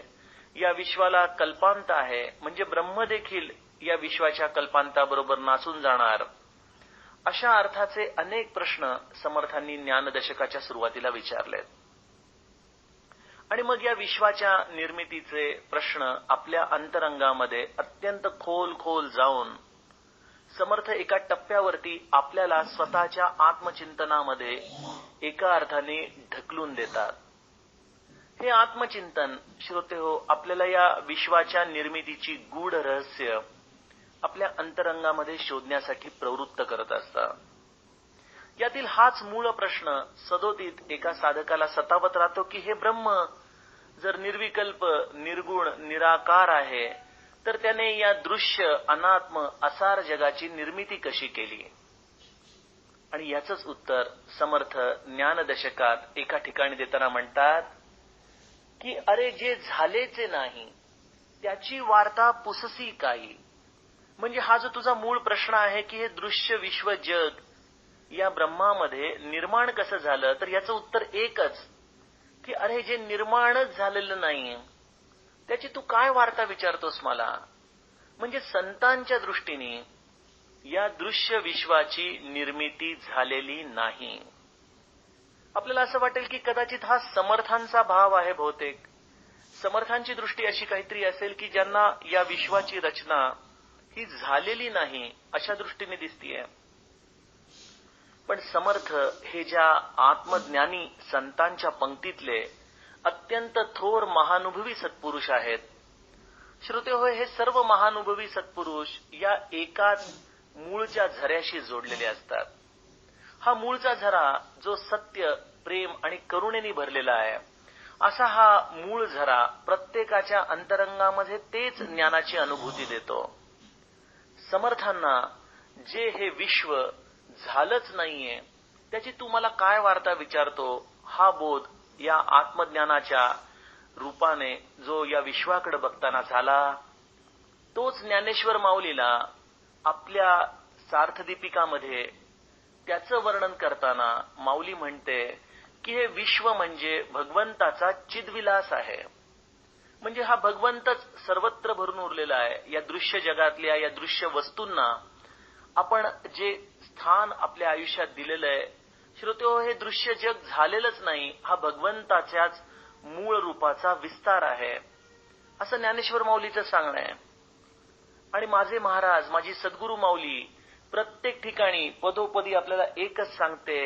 या विश्वाला कल्पांत आहे, म्हणजे ब्रह्म देखील या विश्वाच्या कल्पांताबरोबर नासून जाणार. अशा अर्थाचे अनेक प्रश्न समर्थांनी ज्ञानदशकाच्या सुरुवातीला विचारलेत. आणि मग या विश्वाच्या निर्मितीचे प्रश्न आपल्या अंतरंगामध्ये अत्यंत खोल जाऊन समर्थ एका टप्प्यावरती आपल्याला स्वतःच्या आत्मचिंतनामध्ये एका अर्थाने ढकलून देतात. हे आत्मचिंतन श्रोतेहो आपल्याला या विश्वाच्या निर्मितीची गूढ रहस्य आपल्या अंतरंगामध्ये शोधण्यासाठी प्रवृत्त करत असतात. यातील हाच मूळ प्रश्न सदोदित एका साधकाला सतावत राहतो की हे ब्रह्म जर निर्विकल्प, निर्गुण, निराकार आहे, तर त्याने या दृश्य, अनात्म, असार जगाची निर्मिती कशी केली? आणि याचंच उत्तर समर्थ ज्ञानदशकात एका ठिकाणी देताना म्हणतात की अरे जे झालेचे नाही त्याची वार्ता पुससी काही. म्हणजे हा जो तुझा मूळ प्रश्न आहे की हे दृश्य विश्व जग या ब्रह्मामध्ये निर्माण कसं झालं, तर याचं उत्तर एकच की अरे जे निर्माणच झालेलं नाही त्याची तू काय वार्ता विचारतोस मला. म्हणजे संतांच्या दृष्टीने या दृश्य विश्वाची निर्मिती झालेली नाही. आपल्याला असं वाटेल की कदाचित हा समर्थांचा भाव आहे. बहुतेक समर्थांची दृष्टी अशी काहीतरी असेल की ज्यांना या विश्वाची रचना ही झालेली नाही अशा दृष्टीने दिसतीये. पण समर्थ हे ज्या आत्मज्ञानी संतांच्या पंक्तीतले अत्यंत थोर महानुभवी सत्पुरुष आहेत. श्रोते होय, हे सर्व महानुभवी सत्पुरुष या एकाच मूळच्या झऱ्याशी जोडलेले असतात. हा मूळचा झरा जो सत्य, प्रेम आणि करुणेने भरलेला आहे, असा हा मूळ झरा प्रत्येकाच्या अंतरंगामध्ये तेच ज्ञानाची अनुभूती देतो. समर्थांना जे हे विश्व झालंच नाहीये त्याची तू मला काय वार्ता विचारतो, हा बोध या आत्मज्ञानाच्या रूपाने जो या विश्वाकडे बघताना झाला, तोच ज्ञानेश्वर माऊलीला आपल्या सार्थदीपिकामध्ये त्याचं वर्णन करताना माऊली म्हणते की हे विश्व म्हणजे भगवंताचा चिद्विलास आहे. म्हणजे हा भगवंतच सर्वत्र भरून उरलेला आहे. या दृश्य जगातल्या या दृश्य वस्तूंना आपण जे स्थान आपल्या आयुष्यात दिलेलं आहे, श्रोतेहो, हे दृश्य जग झालेलंच नाही, हा भगवंताच्याच मूळ रूपाचा विस्तार आहे, असं ज्ञानेश्वर माऊलीचं सांगणं आहे. आणि माझे महाराज, माझी सद्गुरू माऊली प्रत्येक ठिकाणी पदोपदी आपल्याला एकच सांगते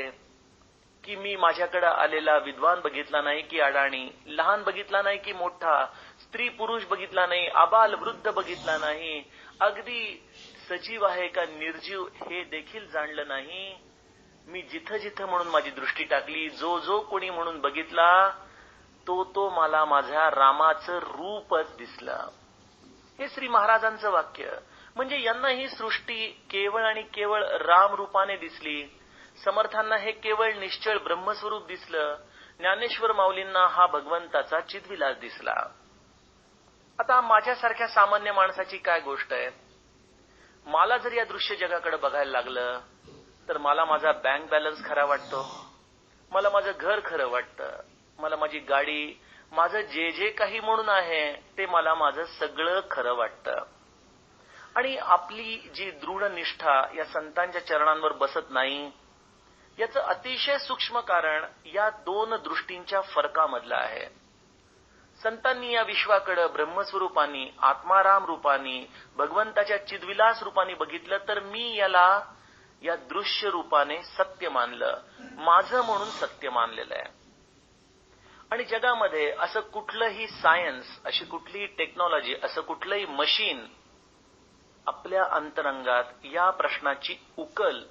की मी माझ्याकडे आलेला विद्वान बघितला नाही की अडाणी, लहान बघितला नाही की मोठा, स्त्री पुरुष बघितला नाही, आबाल वृद्ध बघितला नाही, अगदी सजीव आहे का निर्जीव हे देखील जाणलं नाही. मी जिथं जिथं म्हणून माझी दृष्टी टाकली, जो जो कोणी म्हणून बघितला तो तो मला माझ्या रामाचं रूपच दिसलं. हे श्री महाराजांचं वाक्य. म्हणजे यांना ही सृष्टी केवळ आणि केवळ राम रूपाने दिसली. समर्थांना हे केवळ निश्चळ ब्रह्मस्वरूप दिसलं. ज्ञानेश्वर माऊलींना हा भगवंताचा चिद्विलास दिसला. आता माझ्यासारख्या सामान्य माणसाची काय गोष्ट आहे. मला जर या दृश्य जगाकडे बघायला लागलं तर मला माझा बँक बॅलन्स खरा वाटतो, मला माझं घर खरं वाटतं, मला माझी गाडी, माझं जे जे काही म्हणून आहे ते मला माझं सगळं खरं वाटतं. आणि आपली जी दृढ निष्ठा या संतांच्या चरणांवर बसत नाही याचं अतिशय सूक्ष्म कारण या दोन दृष्टींच्या फरकामधलं आहे. संतांनी या विश्वाकडे ब्रह्मस्वरूपानी, आत्माराम रूपानी, भगवंताच्या चिद्विलास रूपाने बघितलं तर मी याला या दृश्य रूपाने सत्य मानलं, माझं म्हणून सत्य मानलेलं आहे. आणि जगामध्ये असं कुठलंही सायन्स, अशी कुठलीही टेक्नॉलॉजी, असं कुठलंही मशीन आपल्या अंतरंगात या प्रश्नाची उकल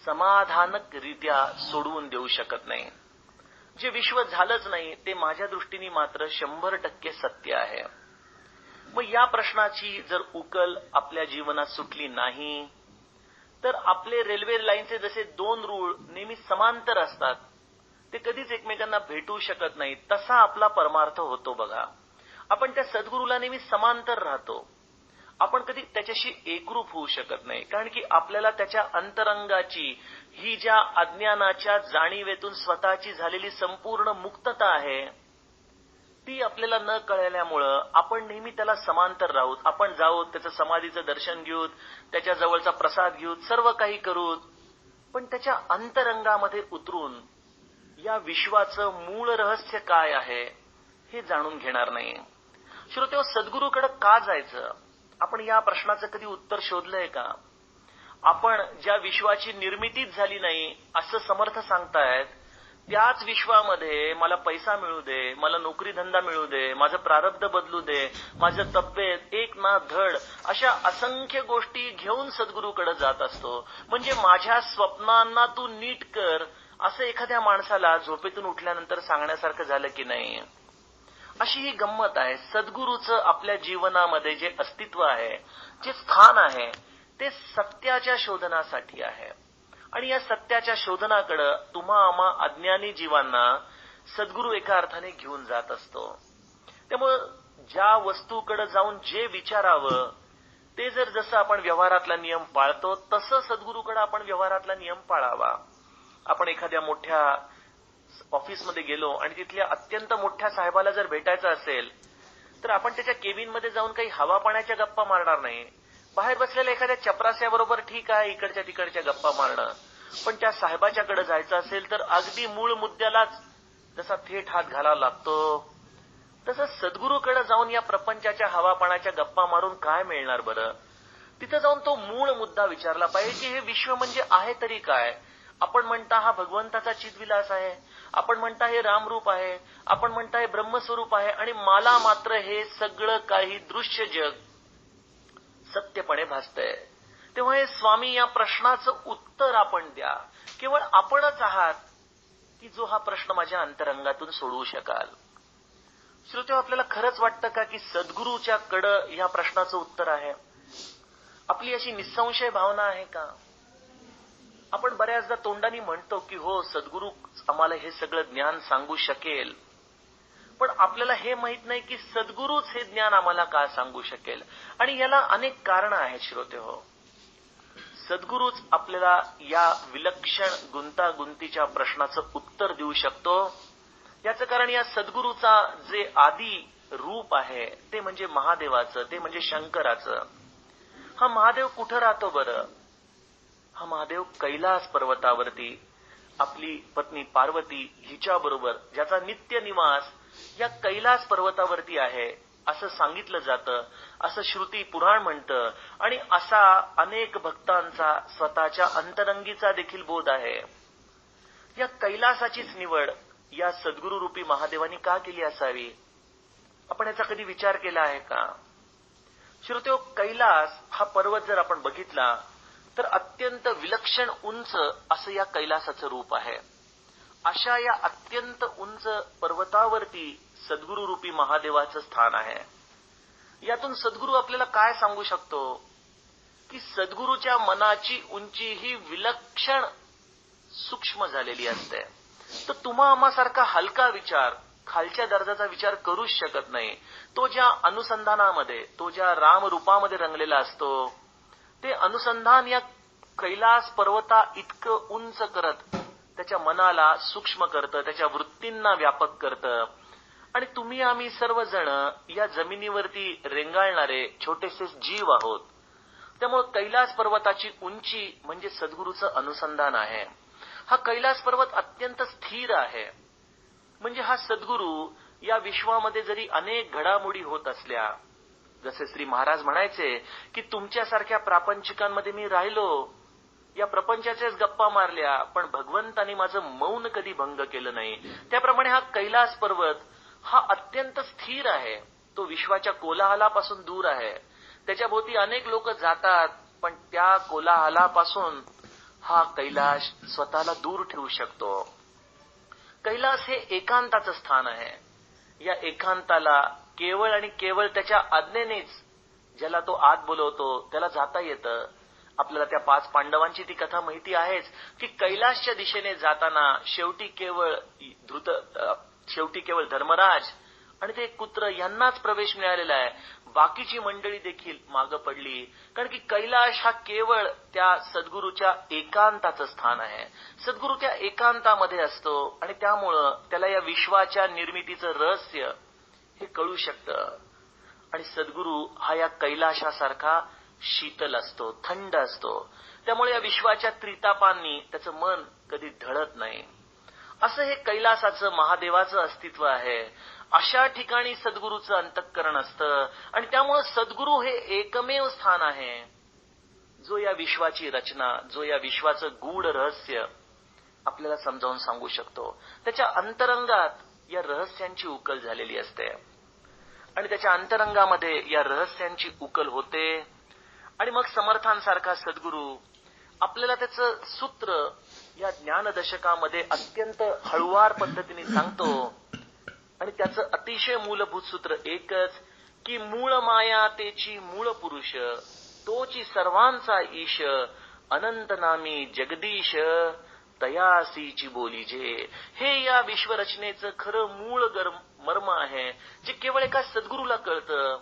समाधानकरित्या सोडवून देऊ शकत नाही. जे विश्व झालंच नाही ते माझ्या दृष्टीने मात्र 100% सत्य आहे. मग या प्रश्नाची जर उकल आपल्या जीवनात सुटली नाही तर आपले रेल्वे लाईनचे जसे दोन रूळ नेहमी समांतर असतात, ते कधीच एकमेकांना भेटू शकत नाही, तसा आपला परमार्थ होतो बघा. आपण त्या सद्गुरूला नेहमी समांतर राहतो, आपण कधी त्याच्याशी एकरूप होऊ शकत नाही. कारण की आपल्याला त्याच्या अंतरंगाची, ही ज्या अज्ञानाच्या जाणीवेतून स्वतःची झालेली संपूर्ण मुक्तता आहे, ती आपल्याला न कळल्यामुळं आपण नेहमी त्याला समांतर राहूत. आपण जाऊत, त्याचं समाधीचं दर्शन घेऊत, त्याच्या जवळचा प्रसाद घेऊत, सर्व काही करूत, पण त्याच्या अंतरंगामध्ये उतरून या विश्वाचं मूळ रहस्य काय आहे हे जाणून घेणार नाही. श्रोतेहो, सद्गुरूकडे का जायचं? आपण या प्रश्नाचं कधी उत्तर शोधलंय का? आपण ज्या विश्वाची निर्मितीच झाली नाही असं समर्थ सांगतायत, त्याच विश्वामध्ये मला पैसा मिळू दे, मला नोकरी धंदा मिळू दे, माझं प्रारब्ध बदलू दे, माझं तब्येत, एक ना धड, अशा असंख्य गोष्टी घेऊन सद्गुरूकडे जात असतो. म्हणजे माझ्या स्वप्नांना तू नीट कर असं एखाद्या माणसाला झोपेतून उठल्यानंतर सांगण्यासारखं झालं की नाही? अशी ही गंमत आहे. सद्गुरूचं आपल्या जीवनामध्ये जे अस्तित्व आहे, जे स्थान आहे, ते सत्याच्या शोधनासाठी आहे. आणि या सत्याच्या शोधनाकडे तुम्हा आम्हा अज्ञानी जीवांना सद्गुरू एका अर्थाने घेऊन जात असतो. त्यामुळं ज्या वस्तूकडे जाऊन जे विचारावं ते जर जसं आपण व्यवहारातला नियम पाळतो तसं सद्गुरूकडे आपण व्यवहारातला नियम पाळावा. आपण एखाद्या मोठ्या ऑफिसमध्ये गेलो आणि तिथल्या अत्यंत मोठ्या साहेबाला जर भेटायचं असेल तर आपण त्याच्या केबिनमध्ये जाऊन काही हवा पाण्याच्या गप्पा मारणार नाही. बाहेर बसलेल्या एखाद्या चपरास्याबरोबर ठीक आहे इकडच्या तिकडच्या गप्पा मारणं, पण त्या साहेबाच्याकडे जायचं असेल तर अगदी मूळ मुद्द्यालाच जसा थेट हात घालावा लागतो, तसं सद्गुरूकडे जाऊन या प्रपंचाच्या हवा पाण्याच्या गप्पा मारून काय मिळणार बरं? तिथं जाऊन तो मूळ मुद्दा विचारला पाहिजे की हे विश्व म्हणजे आहे तरी काय? आपण म्हणता हा भगवंताचा चिद्विलास आहे, आपण म्हणता हे रामरूप आहे, आपण म्हणता हे ब्रह्मस्वरूप आहे, आणि मला मात्र हे सगळं काही दृश्य जग सत्यपणे भासतंय. तेव्हा हे स्वामी, या प्रश्नाचं उत्तर आपण द्या. केवळ आपणच आहात की जो हा प्रश्न माझ्या अंतरंगातून सोडवू शकाल. श्रोते, आपल्याला खरंच वाटतं का की सद्गुरूच्या कडं या प्रश्नाचं उत्तर आहे? आपली अशी निसंशय भावना आहे का? आपण बऱ्याचदा तोंडाने म्हणतो की हो, सद्गुरू आम्हाला हे सगळं ज्ञान सांगू शकेल, पण आपल्याला हे माहित नाही की सद्गुरूच हे ज्ञान आम्हाला का सांगू शकेल. आणि याला अनेक कारणं आहेत श्रोते हो. सद्गुरूच आपल्याला या विलक्षण गुंतागुंतीच्या प्रश्नाचं उत्तर देऊ शकतो. याचं कारण या सद्गुरूचा जे आदी रूप आहे ते म्हणजे महादेवाचं, ते म्हणजे शंकराचं. हा महादेव कुठं राहतो बरं? हा महादेव कैलास पर्वतावरती आपली पत्नी पार्वती हिच्याबरोबर, ज्याचा नित्य निवास या कैलास पर्वतावरती आहे असं सांगितलं जातं. असं श्रुती पुराण म्हणतं. आणि असा अनेक भक्तांचा स्वतःच्या अंतरंगीचा देखील बोध आहे. या कैलासाचीच निवड या सद्गुरू रूपी महादेवानी का केली असावी? आपण याचा कधी विचार केला आहे का? श्रोत्यो, कैलास हा पर्वत जर आपण बघितला तर अत्यंत विलक्षण उंच असं या कैलासाचं रूप आहे. अशा या अत्यंत उंच पर्वतावरती सद्गुरू रूपी महादेवाचं स्थान आहे. यातून सद्गुरू आपल्याला काय सांगू शकतो की सद्गुरूच्या मनाची उंची ही विलक्षण सूक्ष्म झालेली असते. तर तुम्हा आम्हासारखा हलका विचार, खालच्या दर्जाचा विचार करूच शकत नाही. तो ज्या अनुसंधानामध्ये, तो ज्या रामरूपामध्ये रंगलेला असतो, ते अनुसंधान या कैलास पर्वता इतकं उंच करत त्याच्या मनाला सूक्ष्म करतं, त्याच्या वृत्तींना व्यापक करतं. आणि तुम्ही आम्ही सर्वजण या जमिनीवरती रेंगाळणारे छोटेसे जीव आहोत. त्यामुळे कैलास पर्वताची उंची म्हणजे सद्गुरूचं अनुसंधान आहे. हा कैलास पर्वत अत्यंत स्थिर आहे. म्हणजे हा सद्गुरू या विश्वामध्ये जरी अनेक घडामोडी होत असल्या, जसे श्री महाराज म्हणायचे की तुमच्यासारख्या प्रापंचिकांमध्ये मी राहिलो, या प्रपंचाच्याच गप्पा मारल्या, पण भगवंतानी माझं मौन कधी भंग केलं नाही. त्याप्रमाणे हा कैलास पर्वत हा अत्यंत स्थिर आहे. तो विश्वाच्या कोलाहलापासून दूर आहे. त्याच्या भोवती अनेक लोक जातात, पण त्या कोलाहलापासून हा कैलास स्वतःला दूर ठेवू शकतो. कैलास हे एकांताचं स्थान आहे. या एकांताला केवळ आणि केवळ त्याच्या आज्ञेनेच, ज्याला तो आत बोलवतो त्याला जाता येतं. आपल्याला त्या 5 पांडवांची ती कथा माहिती आहेच की कैलासच्या दिशेने जाताना शेवटी केवळ धर्मराज आणि ते कुत्र यांनाच प्रवेश मिळालेला आहे. बाकीची मंडळी देखील मागं पडली, कारण की कैलास हा केवळ त्या सद्गुरूच्या एकांताचं स्थान आहे. सद्गुरू त्या एकांतामध्ये असतो आणि त्यामुळं त्याला या विश्वाच्या निर्मितीचं रहस्य हे कळू शकतं. आणि सद्गुरू हा या कैलासासारखा शीतल असतो, थंड असतो. त्यामुळे या विश्वाच्या त्रितापांनी त्याचं मन कधी ढळत नाही. असं हे कैलासाचं, महादेवाचं अस्तित्व आहे. अशा ठिकाणी सद्गुरूचं अंतःकरण असतं. आणि त्यामुळे सद्गुरू हे एकमेव स्थान आहे जो या विश्वाची रचना, जो या विश्वाचं गूढ रहस्य आपल्याला समजावून सांगू शकतो. त्याच्या अंतरंगात या रहस्यांची उकल झालेली असते आणि त्याच्या अंतरंगामध्ये या रहस्यांची उकल होते. आणि मग समर्थांसारखा सद्गुरू आपल्याला त्याचं सूत्र या ज्ञानदशकामध्ये अत्यंत हळुवार पद्धतीने सांगतो. आणि त्याचं अतिशय मूलभूत सूत्र एकच की मूळ माया तेची मूळ पुरुष, तोची सर्वांचा ईश, अनंत नामी जगदीश, तयासीची बोली जे. हे या विश्वरचनेचं खरं मूळ मर्म आहे, जे केवळ एका सद्गुरूला कळतं.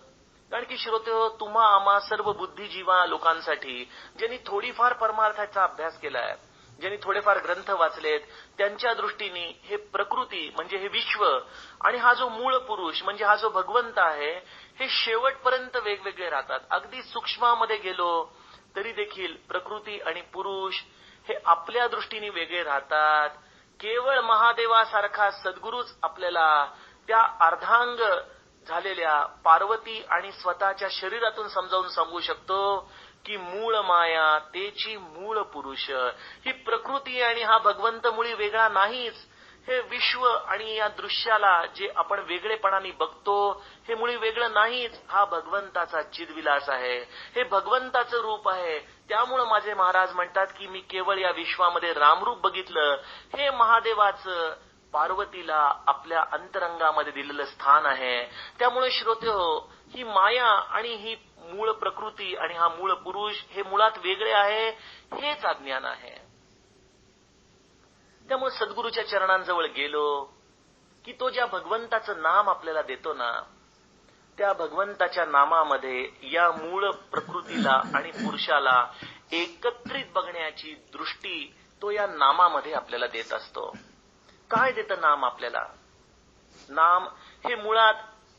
कारण की श्रोते, तुम्हा आम्हा सर्व बुद्धिजीवा लोकांसाठी ज्यांनी थोडीफार परमार्थाचा अभ्यास केलाय, ज्यांनी थोडेफार ग्रंथ वाचलेत, त्यांच्या दृष्टीने हे प्रकृती म्हणजे हे विश्व आणि हा जो मूळ पुरुष म्हणजे हा जो भगवंत आहे, हे शेवटपर्यंत वेगवेगळे राहतात. अगदी सूक्ष्मामध्ये गेलो तरी देखील प्रकृती आणि पुरुष हे आपल्या दृष्टीने वेगळे राहतात. केवळ महादेवासारखा सद्गुरूच आपल्याला त्या अर्धांग झालेल्या पार्वती आणि स्वतःच्या शरीरातून समजावून सांगू शकतो की मूळ माया तेची मूळ पुरुष. ही प्रकृती आणि हा भगवंत मुळी वेगळा नाहीच. हे विश्व आणि या दृश्याला जे आपण वेगळेपणाने बघतो हे मुळी वेगळं नाहीच. हा भगवंताचा चिदविलास आहे, हे भगवंताचं रूप आहे. त्यामुळं माझे महाराज म्हणतात की मी केवळ या विश्वामध्ये रामरूप बघितलं. हे महादेवाचं पार्वतीला आपल्या अंतरंगामध्ये दिलेलं स्थान आहे. त्यामुळे श्रोतेहो, ही माया आणि ही मूळ प्रकृती आणि हा मूळ पुरुष हे मुळात वेगळे आहे, हेच अज्ञान आहे. त्यामुळे सद्गुरूच्या चरणांजवळ गेलो की तो ज्या भगवंताचं नाम आपल्याला देतो ना, त्या भगवंताच्या नामामध्ये या मूळ प्रकृतीला आणि पुरुषाला एकत्रित बघण्याची दृष्टी तो या नामामध्ये आपल्याला देत असतो. काय देतं नाम आपल्याला? नाम हे मुळात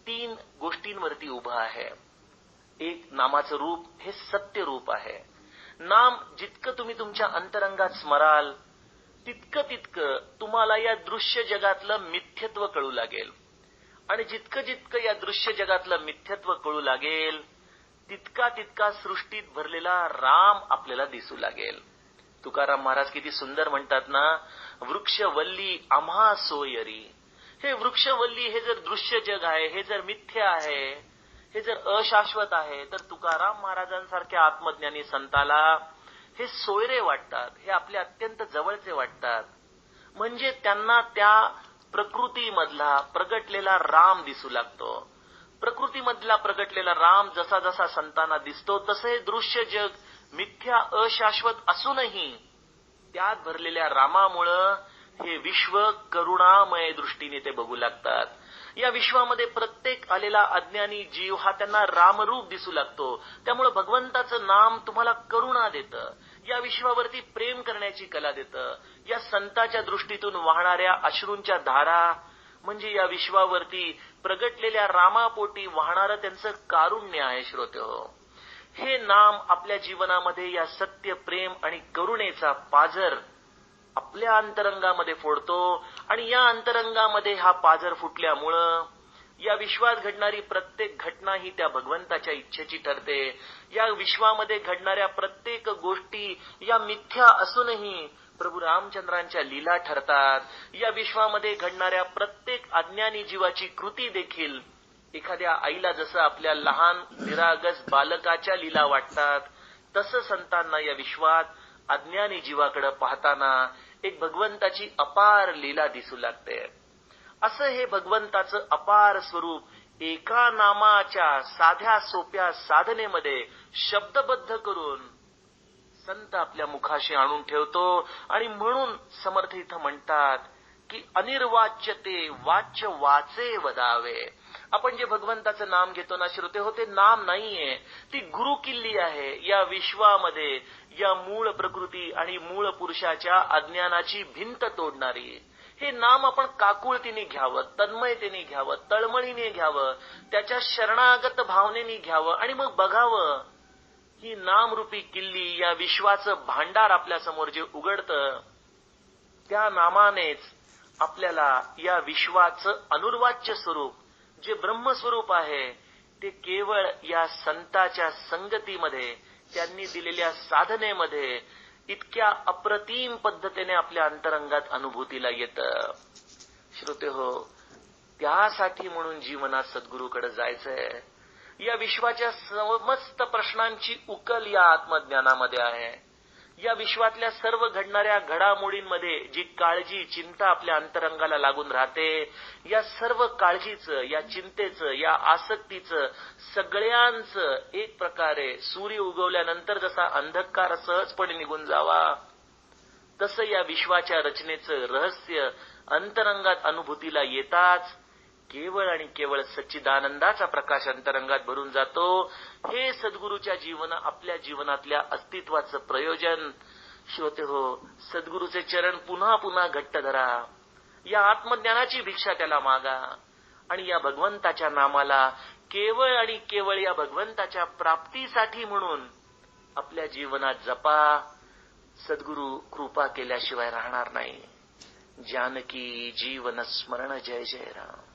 3 गोष्टींवरती उभं आहे. एक, नामाचं रूप हे सत्य रूप आहे. नाम जितकं तुम्ही तुमच्या अंतरंगात स्मराल तितकं तुम्हाला या दृश्य जगातलं मिथ्यत्व कळू लागेल. आणि जितकं या दृश्य जगातलं मिथ्यत्व कळू लागेल तितका तितका सृष्टीत भरलेला राम आपल्याला दिसू लागेल. तुकाराम महाराज किती सुंदर म्हणतात ना, वृक्षवल्ली आम्हा सोयरी. हे वृक्षवल्ली हे जर दृश्य जग आहे, हे जर मिथ्या आहे, हे जर अशाश्वत आहे, तर तुकाराम महाराजांसारख्या आत्मज्ञानी संताला हे सोयरे वाटतात, हे आपले अत्यंत जवळचे वाटतात. म्हणजे त्यांना त्या प्रकृतीमधला प्रगटलेला राम दिसू लागतो. प्रकृतीमधला प्रगटलेला राम जसा जसा संतांना दिसतो, तसे हे दृश्य जग मिथ्या अशाश्वत असूनही त्यात भरलेल्या रामामुळं हे विश्व करुणामय दृष्टीने ते बघू लागतात. या विश्वामध्ये प्रत्येक आलेला अज्ञानी जीव हा त्यांना रामरूप दिसू लागतो. त्यामुळे भगवंताचं नाम तुम्हाला करुणा देतं, या विश्वावरती प्रेम करण्याची कला देतं. या संताच्या दृष्टीतून वाहणाऱ्या अश्रूंच्या धारा म्हणजे या विश्वावरती प्रगटलेल्या रामापोटी वाहणारं त्यांचं कारुण्य आहे. श्रोतेहो, हे नाम आपल्या जीवनामध्ये या सत्य, प्रेम आणि करुणेचा पाझर आपल्या अंतरंगामध्ये फोडतो. आणि या अंतरंगामध्ये हा पाझर फुटल्यामुळं या विश्वात घडणारी प्रत्येक घटना ही त्या भगवंताच्या इच्छेची ठरते. या विश्वामध्ये घडणाऱ्या प्रत्येक गोष्टी या मिथ्या असूनही प्रभू रामचंद्रांच्या लीला ठरतात. या विश्वामध्ये घडणाऱ्या प्रत्येक अज्ञानी जीवाची कृती देखील एखाद्या आईला जसं आपल्या लहान निरागस बालकाच्या लीला वाटतात, तसं संतांना या विश्वात अज्ञानी जीवाकडे पाहताना एक भगवंताची अपार लीला दिसू लागते. असं हे भगवंताचं अपार स्वरूप एका नामाच्या साध्या सोप्या साधनेमध्ये शब्दबद्ध करून संत आपल्या मुखाशी आणून ठेवतो. आणि म्हणून समर्थ इथं म्हणतात की अनिर्वाच्य ते वाच्य वाचे वदावे. आपण जे भगवंताचं नाम घेतो ना श्रोते हो, ते नाम नाहीये, ती गुरु किल्ली आहे. या विश्वामध्ये या मूळ प्रकृती आणि मूळ पुरुषाच्या अज्ञानाची भिंत तोडणारी. हे नाम आपण काकुळतीने घ्यावं, तन्मयतेने घ्यावं, तळमळीने घ्यावं, त्याच्या शरणागत भावनेने घ्यावं आणि मग बघावं ही नामरूपी किल्ली, या विश्वाचं भांडार आपल्या समोर जे उघडतं, त्या नामानेच आपल्याला या विश्वाचं अनुर्वाच्य स्वरूप जे ब्रह्मस्वरूप आहे ते केवळ या संताच्या संगतीमध्ये, त्यांनी दिलेल्या साधनेमध्ये इतक्या अप्रतिम पद्धतीने आपल्या अंतरंगात अनुभूतीला येतं. श्रोते हो, त्यासाठी म्हणून जीवनात सद्गुरूकडे जायचंय. या विश्वाच्या समस्त प्रश्नांची उकल या आत्मज्ञानामध्ये आहे. या विश्वातल्या सर्व घडणाऱ्या घडामोडींमध्ये जी काळजी, चिंता आपल्या अंतरंगाला लागून राहते, या सर्व काळजीचं, या चिंतेचं, या आसक्तीचं, सगळ्यांचं एक प्रकारे सूर्य उगवल्यानंतर जसा अंधकार सहजपणे निघून जावा, तसं या विश्वाच्या रचनेचं रहस्य अंतरंगात अनुभूतीला येताच केवळ आणि केवळ सच्चिदानंदाचा प्रकाश अंतरंगात भरून जातो. हे सद्गुरूच्या आपल्या जीवनातल्या अस्तित्वाचं प्रयोजन. श्रोते हो, सद्गुरूचे चरण पुन्हा पुन्हा घट्ट धरा, या आत्मज्ञानाची भिक्षा त्याला मागा आणि या भगवंताच्या नामाला केवळ आणि केवळ या भगवंताच्या प्राप्तीसाठी म्हणून आपल्या जीवनात जपा. सद्गुरू कृपा केल्याशिवाय राहणार नाही. जानकी जीवन स्मरण. जय जय राम.